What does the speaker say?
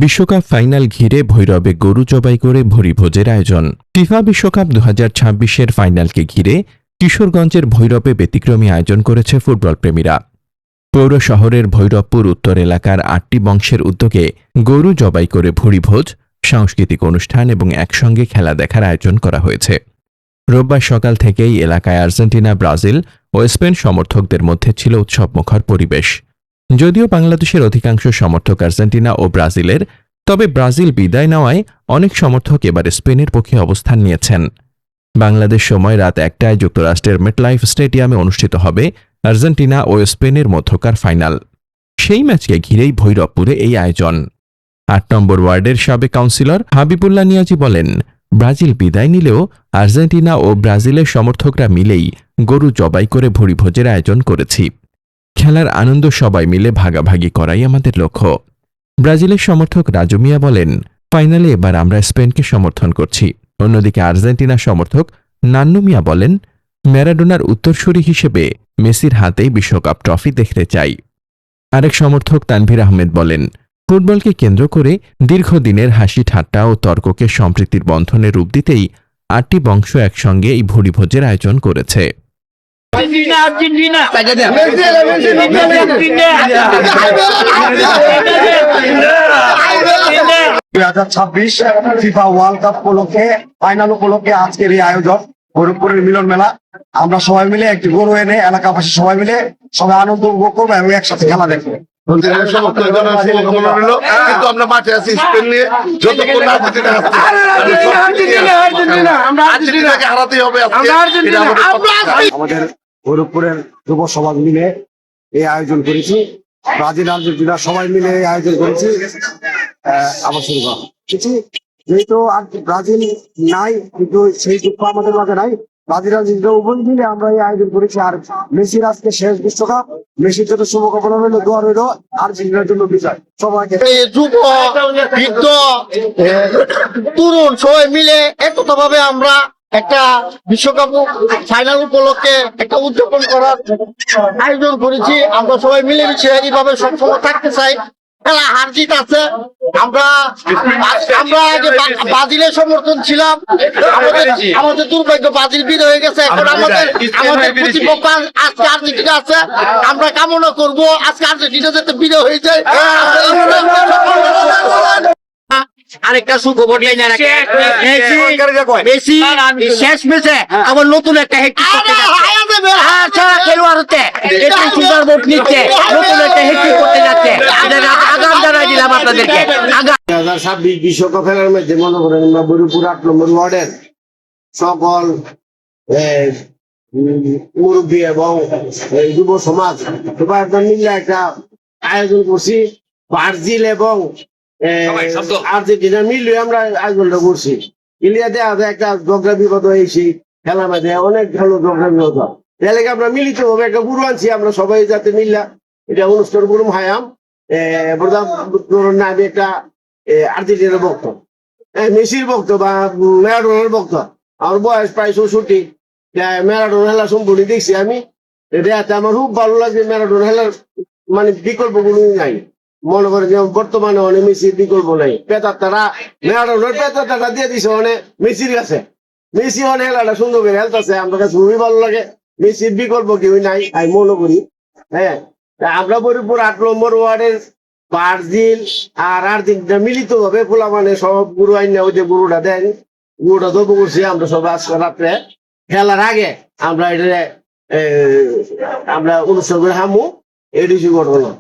বিশ্বকাপ ফাইনাল ঘিরে ভৈরবে গরু জবাই করে ভুরিভোজের আয়োজন। ফিফা বিশ্বকাপ 2026-এর ফাইনালকে ঘিরে কিশোরগঞ্জের ভৈরবে ব্যতিক্রমী আয়োজন করেছে ফুটবল প্রেমীরা। পৌর শহরের ভৈরবপুর উত্তর এলাকার 8টি বংশের উদ্যোগে গরু জবাই করে ভুরিভোজ, সাংস্কৃতিক অনুষ্ঠান এবং একসঙ্গে খেলা দেখার আয়োজন করা হয়েছে। রোববার সকাল থেকেই এলাকায় আর্জেন্টিনা, ব্রাজিল ও স্পেন সমর্থকদের মধ্যে ছিল উৎসবমুখর পরিবেশ। যদিও বাংলাদেশের অধিকাংশ সমর্থক আর্জেন্টিনা ও ব্রাজিলের, তবে ব্রাজিল বিদায় নেওয়ায় অনেক সমর্থক এবার স্পেনের পক্ষে অবস্থান নিয়েছেন। বাংলাদেশ সময় রাত 1টায় যুক্তরাষ্ট্রের মেটলাইফ স্টেডিয়ামে অনুষ্ঠিত হবে আর্জেন্টিনা ও স্পেনের মধ্যকার ফাইনাল। সেই ম্যাচকে ঘিরেই ভৈরবপুরে এই আয়োজন। 8 নম্বর ওয়ার্ডের সাবেক কাউন্সিলর হাবিবুল্লাহ নিয়াজি বলেন, ব্রাজিল বিদায় নিলেও আর্জেন্টিনা ও ব্রাজিলের সমর্থকরা মিলেই গরু জবাই করে ভুরিভোজের আয়োজন করেছি। খেলার আনন্দ সবাই মিলে ভাগাভাগি করাই আমাদের লক্ষ্য। ব্রাজিলের সমর্থক রাজু মিয়া বলেন, ফাইনালে এবার আমরা স্পেনকে সমর্থন করছি। অন্যদিকে আর্জেন্টিনা সমর্থক নান্নু মিয়া বলেন, ম্যারাডোনার উত্তরসূরি হিসেবে মেসির হাতেই বিশ্বকাপ ট্রফি দেখতে চাই। আরেক সমর্থক তানভীর আহমেদ বলেন, ফুটবলকে কেন্দ্র করে দীর্ঘদিনের হাসি ঠাট্টা ও তর্ককে সম্প্রীতির বন্ধনে রূপ দিতেই 8টি বংশ একসঙ্গে এই ভুরিভোজের আয়োজন করেছে। 2026 ফিফা ওয়ার্ল্ড কাপ উপলক্ষে ফাইনাল উপলক্ষে আজকের এই আয়োজন ভৈরবপুরের মিলন মেলা। আমরা সবাই মিলে একটি গরু এনে এলাকাবাসী সবাই মিলে সবাই আনন্দ উপভোগ করবো এবং একসাথে খেলা দেখবো। কিন্তু আমরা মাঠে আছি স্পেন নিয়ে, যতক্ষণ আর্জেন্টিনাকে হারাতেই হবে। আমাদের ভৈরবপুরের যুব সমাজ মিলে এই আয়োজন করেছি, ব্রাজিল আর্জেন্টিনা সবাই মিলে এই আয়োজন করেছি। আবার শুরু করছি, যেহেতু ব্রাজিল নাই কিন্তু সেই দুঃখ আমাদের মাঝে নাই। ব্রাজিল আর্জেন্টিনা উভয় মিলে আমরা এই আয়োজন করেছি। আর মেসির আজকে শেষ বিশ্বকাপ, মেসির জন্য শুভকামনা রইল, দোয়া রইল আর্জেন্টিনার জন্য বিজয়। সবাইকে যুব, বৃদ্ধ, তরুণ সবাই মিলে একত্রভাবে আমরা একটা বিশ্বকাপ ফাইনাল উপলক্ষে একটা উদযাপন করার আয়োজন করেছি। আমরা সবাই মিলেমিশে এইভাবে সবসময় থাকতে চাই। খেলা হার জিত আছে। আমরা আগে ব্রাজিলের সমর্থন ছিলাম, আমাদের দুর্ভাগ্য ব্রাজিল বিদায় হয়ে গেছে। এখন আমাদের প্রতিপক্ষ আজকে আর্জেন্টিনা আছে। আমরা কামনা করবো আজকে আর্জেন্টিনা যাতে বিদায় হয়ে যায়। আরেকটা সুখবর মেসি শেষ ম্যাচে আবার নতুন একটা হ্যাটট্রিক করতে যাচ্ছে। খেলোয়াড় হতে সুপার বোট নিচ্ছে, নতুন একটা হ্যাটট্রিক করতে যাচ্ছে। আগাম জানাই দিলাম আপনাদেরকে। 2026 বিশ্বকাপ খেলার মধ্যে মনে করেন আমরা ভৈরবপুর 8 নম্বর ওয়ার্ডের সকল মুরব্বী এবং যুব সমাজ সবাই মিলে একটা আয়োজন করছি। ব্রাজিল এবং আর্জেন্টিনা মিলিয়ে আমরা আয়োজনটা করছি। ইন্ডিয়া দেওয়া একটা ঝগড়া বিপদ হয়েছি খেলার মাঝে, অনেক ভালো ঝগড়া বিপদ। তাহলে আমরা মিলিত ভাবে একটা গুরু আনছি, আমরা সবাই যাতে মিললা এটা অনুষ্ঠান গুরু হায়াম আমি একটা আর্জেন্টিনার ভক্ত, মেসির ভক্ত বা ম্যারাডোনার ভক্ত। আমার বয়স প্রায় 64। ম্যারাডোনা খেলা সম্পূর্ণ দেখছি আমি, এটা আমার খুব ভালো লাগে। ম্যারাডোনা খেলার মানে বিকল্প কোনো নাই। মনে করে যে বর্তমানে অনেক মেসির বিকল্প নাই। পেতারটা ম্যারাডোনার পেতারটা দিয়ে দিছে অনেক মেসির কাছে। মেসি অনেক খেলাটা সুন্দর করে খেলতেছে, আমার কাছে খুবই ভালো লাগে। মেসির বিকল্প কেউ নাই আমি মনে করি। হ্যাঁ, আমরা ভৈরবপুর 8 নম্বর ওয়ার্ডের ব্রাজিল আর আর্জেন্টিনা মিলিত ভাবে খোলা মানে সব গুরু আইন ওই যে গুরুটা দেন, গুরুটা দপ করছি আমরা সব আজকে রাত্রে খেলার আগে আমরা এটা আমরা অনুষ্ঠান করে হামু এডিসি ঘটনা।